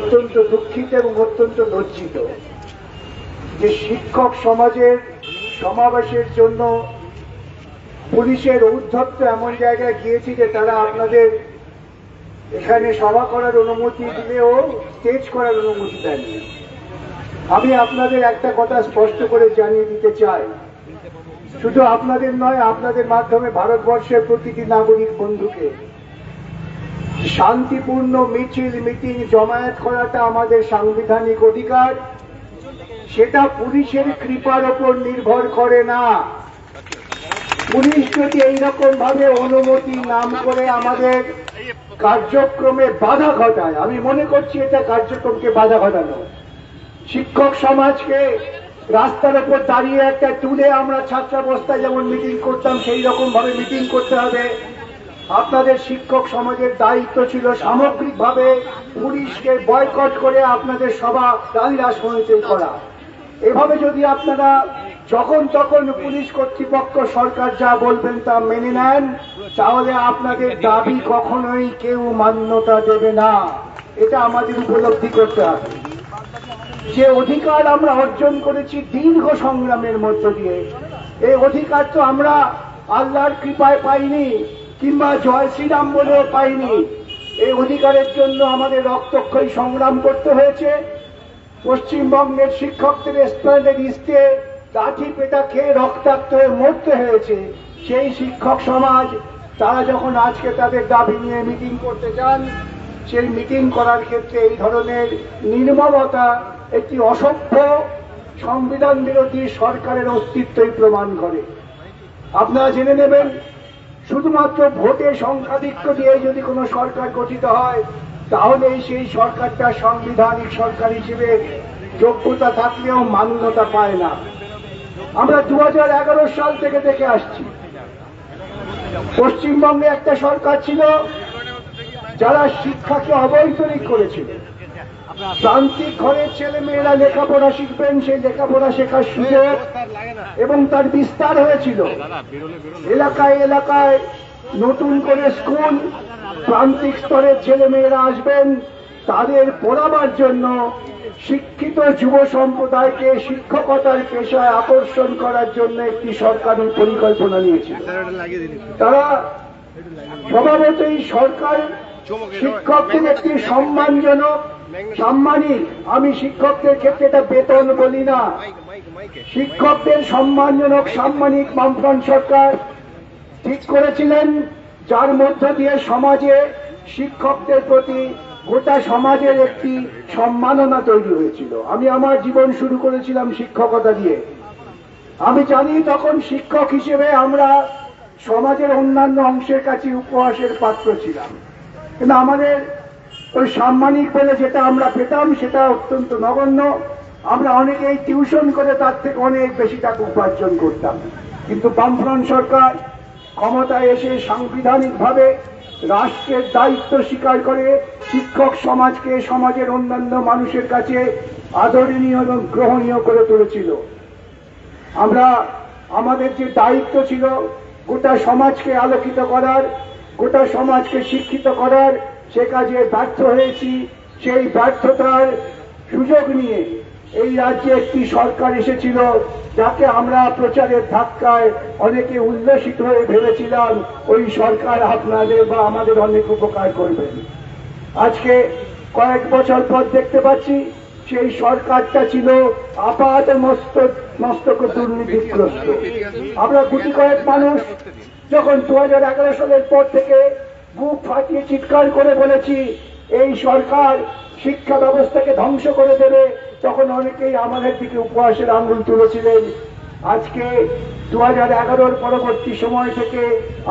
অত্যন্ত দুঃখিত এবং অত্যন্ত লজ্জিত যে শিক্ষক সমাজের সমাবেশের জন্য পুলিশের ঔদ্ধত্য এমন জায়গায় গিয়েছে যে তারা আপনাদের এখানে সভা করার অনুমতি দিলেও স্টেজ করার অনুমতি দেয়নি। আমি আপনাদের একটা কথা স্পষ্ট করে জানিয়ে দিতে চাই, শুধু আপনাদের নয়, আপনাদের মাধ্যমে ভারতবর্ষের প্রতিটি নাগরিক বন্ধুকে, শান্তিপূর্ণ মিছিল মিটিং জমায়েত করাটা আমাদের সাংবিধানিক অধিকার। সেটা পুলিশের কৃপার ওপর নির্ভর করে না। পুলিশ যদি এইরকম ভাবে অনুমতি নাম করে আমাদের কার্যক্রমে বাধা ঘটায়, আমি মনে করছি এটা কার্যক্রমকে বাধা ঘটানো। শিক্ষক সমাজকে রাস্তার উপর দাঁড়িয়ে একটা তুলে আমরা ছাত্রাবস্থায় যেমন মিটিং করতাম সেই রকম ভাবে মিটিং করতে হবে। আপনাদের শিক্ষক সমাজের দায়িত্ব ছিল সামগ্রিকভাবে পুলিশকে বয়কট করে আপনাদের সভা রালিরাস হইচই করা। এভাবে যদি আপনারা যখন তখন পুলিশ কর্তৃপক্ষ সরকার যা বলবেন তা মেনে নেন, তাহলে আপনাদের দাবি কখনোই কেউ মান্যতা দেবে না। এটা আমাদের উপলব্ধি করতে হবে। যে অধিকার আমরা অর্জন করেছি দীর্ঘ সংগ্রামের মধ্য দিয়ে, এই অধিকার তো আমরা আল্লাহর কৃপায় পাইনি কিংবা জয় শ্রীরাম বলেও পাইনি। এই অধিকারের জন্য আমাদের রক্তক্ষয়ী সংগ্রাম করতে হয়েছে। পশ্চিমবঙ্গের শিক্ষকদের এসপ্ল্যানেড ইস্টে লাঠি পেটা খেয়ে রক্তাক্ত হয়ে মরতে হয়েছে। সেই শিক্ষক সমাজ তারা যখন আজকে তাদের দাবি নিয়ে মিটিং করতে চান, সেই মিটিং করার ক্ষেত্রে এই ধরনের নির্মমতা একটি অসভ্য সংবিধান বিরোধী সরকারের অস্তিত্বই প্রমাণ করে। আপনারা জেনে নেবেন, শুধুমাত্র ভোটে সংখ্যাধিক্য দিয়ে যদি কোনো সরকার গঠিত হয়, তাহলে সেই সরকারটা সাংবিধানিক সরকার হিসেবে যোগ্যতা থাকলেও মান্যতা পায় না। আমরা 2011 সাল থেকে দেখে আসছি, পশ্চিমবঙ্গে একটা সরকার ছিল যারা শিক্ষাকে অবৈতনিক করেছিল। প্রান্তিক ঘরের ছেলে মেয়েরা লেখাপড়া শিখবেন, সেই লেখাপড়া শেখার সুযোগ এবং তার বিস্তার হয়েছিল। এলাকায় এলাকায় নতুন করে স্কুল, প্রান্তিক স্তরের ছেলে মেয়েরা আসবেন, তাদের পড়াবার জন্য শিক্ষিত যুব সম্প্রদায়কে শিক্ষকতার পেশায় আকর্ষণ করার জন্য একটি সরকারি পরিকল্পনা নিয়েছিল। তারা স্বভাবতই সরকার শিক্ষকদের একটি সম্মানজনক, সাম্মানিক, আমি শিক্ষকদের ক্ষেত্রে এটা বেতন বলি না, শিক্ষকদের সম্মানজনক সাম্মানিক বামফ্রন্ট সরকার ঠিক করেছিলেন, যার মধ্য দিয়ে সমাজে শিক্ষকদের প্রতি গোটা সমাজের একটি সম্মাননা তৈরি হয়েছিল। আমি আমার জীবন শুরু করেছিলাম শিক্ষকতা দিয়ে। আমি জানি তখন শিক্ষক হিসেবে আমরা সমাজের অন্যান্য অংশের কাছে উপহাসের পাত্র ছিলাম, কিন্তু আমাদের ওই সাম্মানিক বলে যেটা আমরা পেতাম সেটা অত্যন্ত নগণ্য। আমরা অনেকেই টিউশন করে তার থেকে অনেক বেশি টাকা উপার্জন করতাম। কিন্তু বামফ্রন্ট সরকার ক্ষমতায় এসে সাংবিধানিকভাবে রাষ্ট্রের দায়িত্ব স্বীকার করে শিক্ষক সমাজকে সমাজের অন্যান্য মানুষের কাছে আদরণীয় এবং গ্রহণীয় করে তুলেছিল। আমরা আমাদের যে দায়িত্ব ছিল গোটা সমাজকে আলোকিত করার, গোটা সমাজকে শিক্ষিত করার, সে কাজে ব্যর্থ হয়েছি। সেই ব্যর্থতার সুযোগ নিয়ে এই রাজ্যে একটি সরকার এসেছিল যাকে আমরা প্রচারের ধাক্কায় অনেকে উল্লসিত হয়ে ভেবেছিলাম ওই সরকার আপনাদের বা আমাদের অনেক উপকার করবেন। আজকে কয়েক বছর পর দেখতে পাচ্ছি সেই সরকারটা ছিল আপাত মস্তক দুর্নীতিগ্রস্ত। আমরা গুটি কয়েক মানুষ যখন 2011 সালের পর থেকে বুক ফাটিয়ে চিৎকার করে বলেছি এই সরকার শিক্ষা ব্যবস্থাকে ধ্বংস করে দেবে, তখন অনেকেই আমাদের দিকে উপহাসের আঙ্গুল তুলেছিলেন। আজকে 2011 পরবর্তী সময় থেকে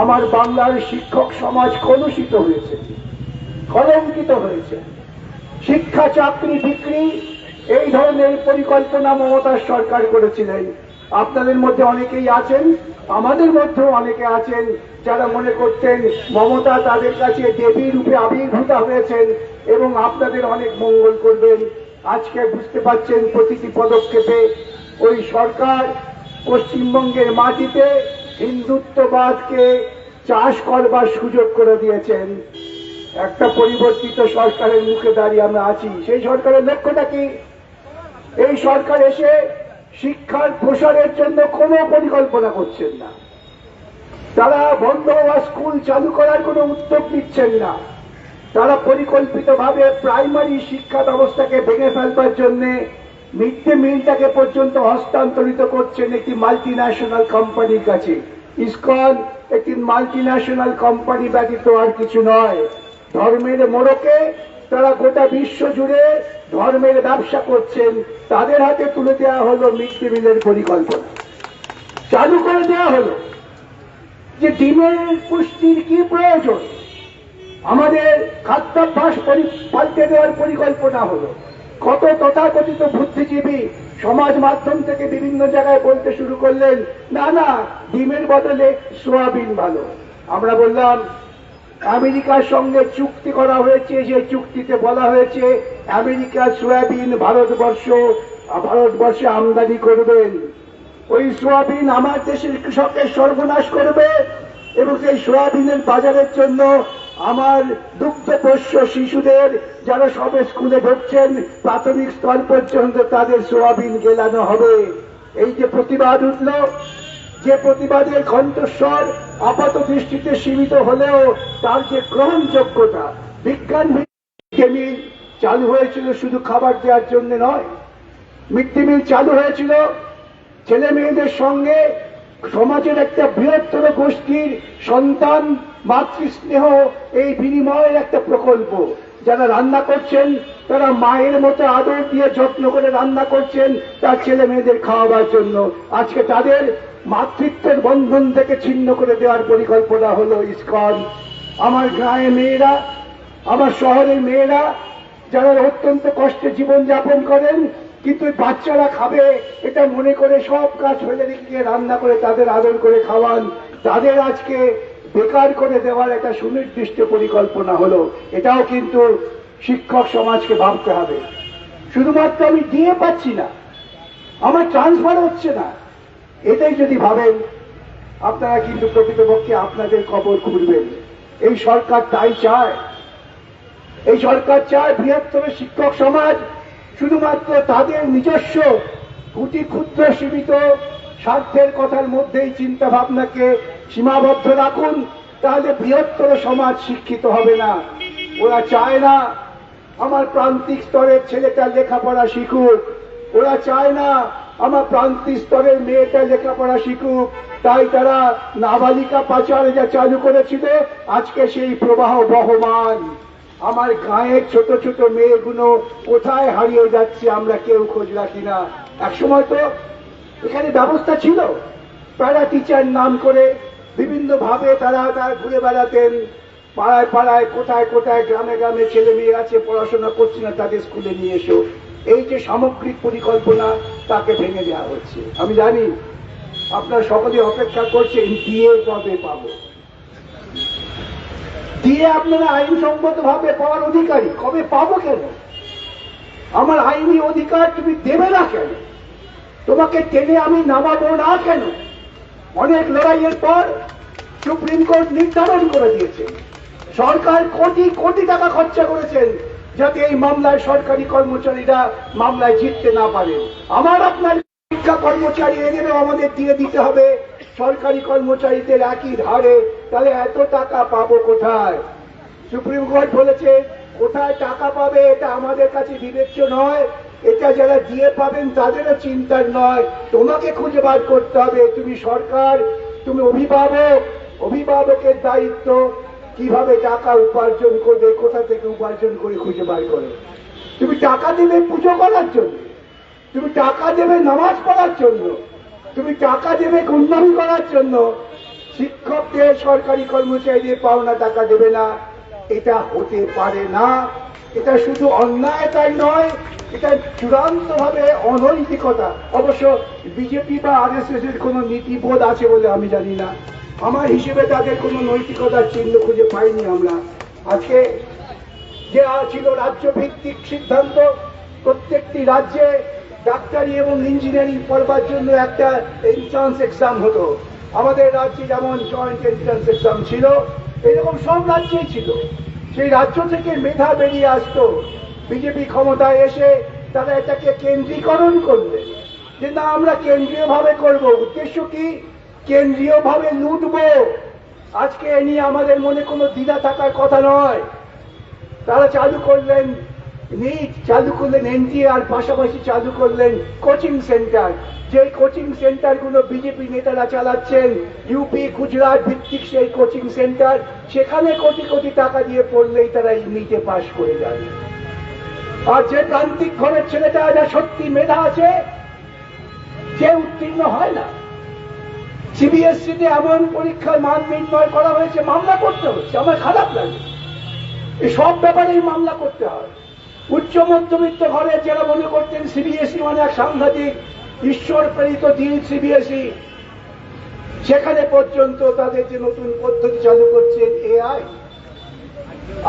আমার বাংলার শিক্ষক সমাজ কলুষিত হয়েছে, কলঙ্কিত হয়েছে। শিক্ষা চাকরি বিক্রি এই ধরনের পরিকল্পনা মমতার সরকার করেছিলেন। আপনাদের মধ্যে অনেকেই আছেন, আমাদের মধ্যেও অনেকে আছেন যারা মনে করতেন মমতা তাদের কাছে দেবী রূপে আবির্ভূতা হয়েছেন এবং আপনাদের অনেক মঙ্গল করবেন। আজকে বুঝতে পারছেন প্রতিটি পদক্ষেপে ওই সরকার পশ্চিমবঙ্গের মাটিতে হিন্দুত্ববাদকে চাষ করবার সুযোগ করে দিয়েছেন। একটা পরিবর্তিত সরকারের মুখে দাঁড়িয়ে আমরা আছি। সেই সরকারের লক্ষ্যটা কি? এই সরকার এসে শিক্ষার প্রসারের জন্য কোনো পরিকল্পনা করছেন না। তারা বন্ধ হওয়া স্কুল চালু করার কোনো উদ্যোগ নিচ্ছেন না। তারা পরিকল্পিতভাবে প্রাইমারি শিক্ষা ব্যবস্থাকে ভেঙে ফেলবার জন্য মিড ডে মিলটাকে পর্যন্ত হস্তান্তরিত করছেন একটি মাল্টি ন্যাশনাল কোম্পানির কাছে। ইসকন একটি মাল্টি ন্যাশনাল কোম্পানি ব্যতীত আর কিছু নয়। ধর্মের মোড়কে তারা গোটা বিশ্ব জুড়ে ধর্মের ব্যবসা করছেন। তাদের হাতে তুলে দেওয়া হলো মিড ডে মিলের পরিকল্পনা, চালু করে দেওয়া হলো যে ডিমের পুষ্টির কি প্রয়োজন, আমাদের খাদ্যাভ্যাস পাল্টে দেওয়ার পরিকল্পনা হলো। কত তথাকথিত বুদ্ধিজীবী সমাজ মাধ্যম থেকে বিভিন্ন জায়গায় বলতে শুরু করলেন, না না, ডিমের বদলে সোয়াবিন ভালো। আমরা বললাম, আমেরিকার সঙ্গে চুক্তি করা হয়েছে, যে চুক্তিতে বলা হয়েছে আমেরিকা সোয়াবিন ভারতবর্ষে আমদানি করবেন। ওই সোয়াবিন আমার দেশের কৃষকের সর্বনাশ করবে এবং সেই সোয়াবিনের বাজারের জন্য আমার দুগ্ধপোষ্য শিশুদের যারা সবে স্কুলে ঢুকছেন প্রাথমিক স্তর পর্যন্ত তাদের সোয়াবিন গেলানো হবে। এই যে প্রতিবাদ উঠল, যে প্রতিবাদের কণ্ঠস্বর আপাত দৃষ্টিতে সীমিত হলেও তার যে গ্রহণযোগ্যতা, বিজ্ঞান মিড ডে মিল চালু হয়েছিল শুধু খাবার দেওয়ার জন্য নয়। মিড ডে মিল চালু হয়েছিল ছেলে মেয়েদের সঙ্গে সমাজের একটা বৃহত্তর গোষ্ঠীর সন্তান মাতৃস্নেহ এই বিনিময়ের একটা প্রকল্প। যারা রান্না করছেন তারা মায়ের মতো আদর দিয়ে যত্ন করে রান্না করছেন তার ছেলে মেয়েদের খাওয়াবার জন্য। আজকে তাদের মাতৃত্বের বন্ধন থেকে ছিন্ন করে দেওয়ার পরিকল্পনা হলো ইসকন। আমার গ্রামের মেয়েরা, আমার শহরের মেয়েরা যারা অত্যন্ত কষ্টে জীবনযাপন করেন, কিন্তু বাচ্চারা খাবে এটা মনে করে সব কাজ ফেলে রেখে রান্না করে তাদের আদর করে খাওয়ান, তাদের আজকে বেকার করে দেওয়ার একটা সুনির্দিষ্ট পরিকল্পনা হলো। এটাও কিন্তু শিক্ষক সমাজকে ভাবতে হবে। শুধুমাত্র আমি দিয়ে পাচ্ছি না, আমার ট্রান্সফার হচ্ছে না, এটাই যদি ভাবেন আপনারা কিন্তু প্রকৃতপক্ষে আপনাদের কবর খুঁড়বেন। এই সরকার তাই চায়। এই সরকার চায় বৃহত্তর শিক্ষক সমাজ শুধুমাত্র তাদের নিজস্ব কুটি ক্ষুদ্র সীমিত স্বার্থের কথার মধ্যেই চিন্তা ভাবনাকে সীমাবদ্ধ রাখুন, তাহলে বৃহত্তর সমাজ শিক্ষিত হবে না। ওরা চায় না আমার প্রান্তিক স্তরের ছেলেটা লেখাপড়া শিখুক, ওরা চায় না আমার প্রান্তিক স্তরের মেয়েটা লেখাপড়া শিখুক। তাই তারা নাবালিকা পাচার যা চালু করেছিল, আজকে সেই প্রবাহ বহমান। আমার গাঁয়ের ছোট ছোট মেয়েগুলো কোথায় হারিয়ে যাচ্ছে আমরা কেউ খোঁজ রাখি না। একসময় তো এখানে ব্যবস্থা ছিল, প্যারা টিচার নাম করে বিভিন্ন ভাবে তারা ঘুরে বেড়াতেন পাড়ায় পাড়ায়, কোথায় কোথায় গ্রামে গ্রামে ছেলে মেয়ে আছে পড়াশোনা করছে না, তাদের স্কুলে নিয়ে এসো। এই যে সামগ্রিক পরিকল্পনা তাকে ভেঙে দেওয়া হচ্ছে। আমি জানি আপনারা সকলে অপেক্ষা করছেন দিয়ে কবে পাবো, দিয়ে আপনারা আইনসম্মত ভাবে পাওয়ার অধিকারী, কবে পাবো কেন? আমার আইনি অধিকার তুমি দেবে না কেন? তোমাকে টেনে আমি নামাবো না কেন? অনেক লড়াইয়ের পর সুপ্রিম কোর্ট নির্ধারণ করে দিয়েছে, সরকার কোটি কোটি টাকা খরচা করেছেন যাতে এই মামলায় সরকারি কর্মচারীরা মামলায় জিততে না পারে। আমার আপনার শিক্ষা কর্মচারী এদেরও আমাদের দিয়ে দিতে হবে সরকারি কর্মচারীদের একই ধারে। তাহলে এত টাকা পাবো কোথায়? সুপ্রিম কোর্ট বলেছে কোথায় টাকা পাবে এটা আমাদের কাছে বিবেচ্য নয়, এটা যারা দিয়ে পাবেন তাদেরও চিন্তার নয়, তোমাকে খুঁজে বার করতে হবে। তুমি সরকার, তুমি অভিভাবক, অভিভাবকের দায়িত্ব কিভাবে টাকা উপার্জন করবে, কোথা থেকে উপার্জন করে খুঁজে বার করে। তুমি টাকা দেবে পুজো করার জন্য, তুমি টাকা দেবে নামাজ পড়ার জন্য, তুমি টাকা দেবে গুন্ডামি করার জন্য, শিক্ষকদের সরকারি কর্মচারীদের পাওনা টাকা দেবে না। এটা হতে পারে না। এটা শুধু অন্যায় তাই নয়, এটা চূড়ান্ত ভাবে অনৈতিকতা। অবশ্য বিজেপি বা আরএসএস এর কোন নীতিবোধ আছে বলে আমি জানি না, আমার হিসেবে তাদের কোন নৈতিকতার চিহ্ন খুঁজে পাইনি আমরা। আজকে যে ছিল রাজ্য ভিত্তিক সিদ্ধান্ত, প্রত্যেকটি রাজ্যে ডাক্তারি এবং ইঞ্জিনিয়ারিং পড়বার জন্য একটা এন্ট্রান্স এক্সাম হতো। আমাদের রাজ্যে যেমন জয়েন্ট এন্ট্রান্স এক্সাম ছিল, এরকম সব রাজ্যেই ছিল। সেই রাজ্য থেকে মেধা বেরিয়ে আসতো। বিজেপি ক্ষমতায় এসে তারা এটাকে কেন্দ্রীকরণ করলে, যে না আমরা কেন্দ্রীয় ভাবে করব। উদ্দেশ্য কি? কেন্দ্রীয় ভাবে লুটবো। আজকে এ নিয়ে আমাদের মনে কোনো দ্বিধা থাকার কথা নয়। তারা চালু করলেন নিট, চালু করলেন এনটিআর, পাশাপাশি চালু করলেন কোচিং সেন্টার। যে কোচিং সেন্টারগুলো বিজেপি নেতারা চালাচ্ছেন, ইউপি গুজরাট ভিত্তিক সেই কোচিং সেন্টার, সেখানে কোটি কোটি টাকা দিয়ে পড়লেই তারা নিটে পাশ করে যাবে। আর যে প্রান্তিক ঘরের ছেলেটা যা সত্যি মেধা আছে, যে উত্তীর্ণ হয় না, সিবিএসসি তে এমন পরীক্ষার মান নির্ণয় করা হয়েছে, মামলা করতে হচ্ছে। আমার খারাপ লাগে, এই সব ব্যাপারেই মামলা করতে হয়। উচ্চ মধ্যবিত্ত ঘরে যারা মনে করতেন সিবিএসই মানে এক সাংঘাতিক ঈশ্বর প্রেরিত দিন সিবিএসই, সেখানে পর্যন্ত তাদের যে নতুন পদ্ধতি চালু করছেন এআই,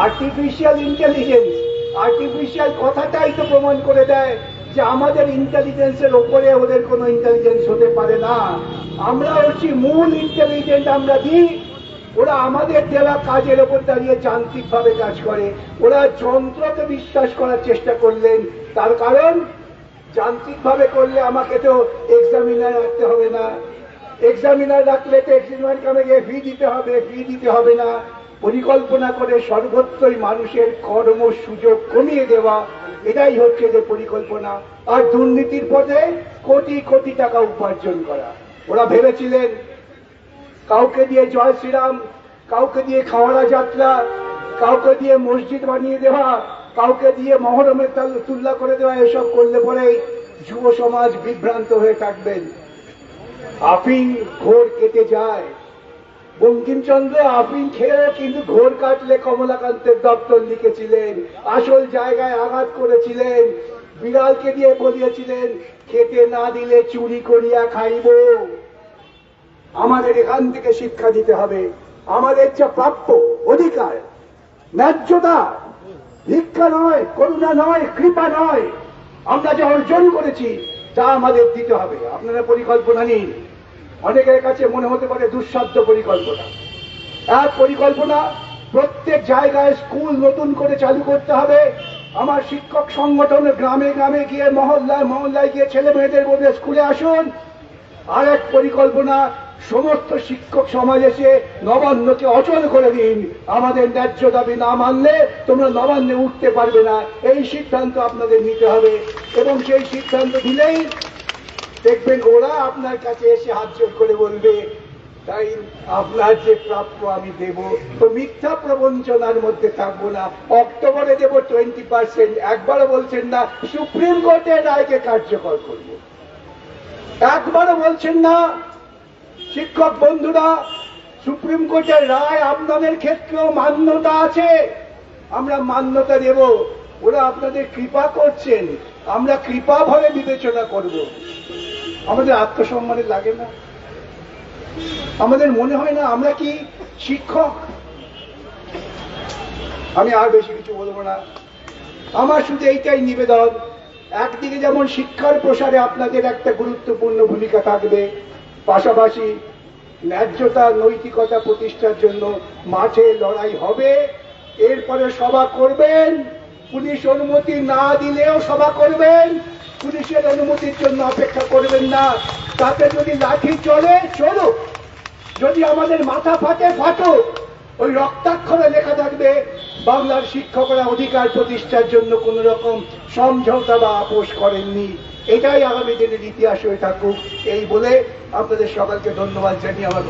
আর্টিফিশিয়াল ইন্টেলিজেন্স। আর্টিফিশিয়াল কথাটাই তো প্রমাণ করে দেয় যে আমাদের ইন্টেলিজেন্সের ওপরে ওদের কোনো ইন্টেলিজেন্স হতে পারে না। আমরা হচ্ছি মূল ইন্টেলিজেন্স, আমরা দিই, ওরা আমাদের দেওয়া কাজের ওপর দাঁড়িয়ে যান্ত্রিক ভাবে কাজ করে। ওরা যন্ত্রকে বিশ্বাস করার চেষ্টা করলেন, তার কারণ যান্ত্রিক ভাবে করলে আমাকে তো এক্সামিনার রাখতে হবে না, এক্সামিনার রাখলে তো এক্সামিনার কামে গিয়ে ফি দিতে হবে না। পরিকল্পনা করে সর্বত্রই মানুষের কর্ম সুযোগ কমিয়ে দেওয়া, এটাই হচ্ছে যে পরিকল্পনা। আর দুর্নীতির পথে কোটি কোটি টাকা উপার্জন করা। ওরা ভেবেছিলেন কাউকে দিয়ে জয় শ্রীরাম, কাউকে দিয়ে খাওয়ারা যাত্রা, কাউকে দিয়ে মসজিদ বানিয়ে দেওয়া, কাউকে দিয়ে মহরমের তুল্লা করে দেওয়া, এসব করলে পরেই যুব সমাজ বিভ্রান্ত হয়ে থাকবেন। আফিং ঘোর কেটে যায়। বঙ্কিমচন্দ্র আফিং খেয়ে কিন্তু ঘোর কাটলে কমলাকান্তের দপ্তর লিখেছিলেন, আসল জায়গায় আঘাত করেছিলেন, বিড়ালকে দিয়ে বলিয়েছিলেন খেতে না দিলে চুরি করিয়া খাইব। আমাদের এখান থেকে শিক্ষা দিতে হবে, আমাদের যা প্রাপ্য অধিকার, ন্যায্যতা, ভিক্ষা নয়, করুণা নয়, কৃপা নয়, আমরা যা অর্জন করেছি তা আমাদের দিতে হবে। আপনারা পরিকল্পনা নিন। অনেকের কাছে মনে হতে পারে দুঃসাধ্য পরিকল্পনা। এক পরিকল্পনা, প্রত্যেক জায়গায় স্কুল নতুন করে চালু করতে হবে। আমার শিক্ষক সংগঠন গ্রামে গ্রামে গিয়ে, মহল্লায় মহল্লায় গিয়ে ছেলে মেয়েদের বলে স্কুলে আসুন। আর এক পরিকল্পনা, সমস্ত শিক্ষক সমাজ এসে নবান্নকে অচল করে দিন। আমাদের ন্যায্য দাবি না মানলে তোমরা নবান্নে উঠতে পারবে না, এই সিদ্ধান্ত আপনাদের নিতে হবে। এবং সেই সিদ্ধান্ত দিলেই দেখবেন ওরা আপনার কাছে এসে হাত জোড় করে বলবে তাই আপনার যে প্রাপ্য আমি দেব। তো মিথ্যা প্রবঞ্চনার মধ্যে থাকবো না। অক্টোবরে দেব 20%, একবারও বলছেন না সুপ্রিম কোর্টের রায়কে কার্যকর করব, একবারও বলছেন না শিক্ষক বন্ধুরা সুপ্রিম কোর্টের রায় আপনাদের ক্ষেত্রেও মান্যতা আছে, আমরা মান্যতা দেব। ওরা আপনাদের কৃপা করছেন, আমরা কৃপা ভাবে বিবেচনা করব। আমাদের আত্মসম্মানের লাগে না? আমাদের মনে হয় না আমরা কি শিক্ষক? আমি আর বেশি কিছু বলবো না। আমার শুধু এইটাই নিবেদন, একদিকে যেমন শিক্ষার প্রসারে আপনাদের একটা গুরুত্বপূর্ণ ভূমিকা থাকবে, পাশাপাশি ন্যায্যতা নৈতিকতা প্রতিষ্ঠার জন্য মাঠে লড়াই হবে। এরপরে সভা করবেন, পুলিশ অনুমতি না দিলেও সভা করবেন, পুলিশের অনুমতির জন্য অপেক্ষা করবেন না। তাতে যদি লাঠি চলে চলুক, যদি আমাদের মাথা ফাটে ফাটুক, ওই রক্তাক্ষরে লেখা থাকবে বাংলার শিক্ষকরা অধিকার প্রতিষ্ঠার জন্য কোন রকম সমঝোতা বা আপোষ করেননি। এটাই আগামী দিনের ইতিহাস হয়ে থাকুক। এই বলে আপনাদের সকলকে ধন্যবাদ জানিয়ে আমার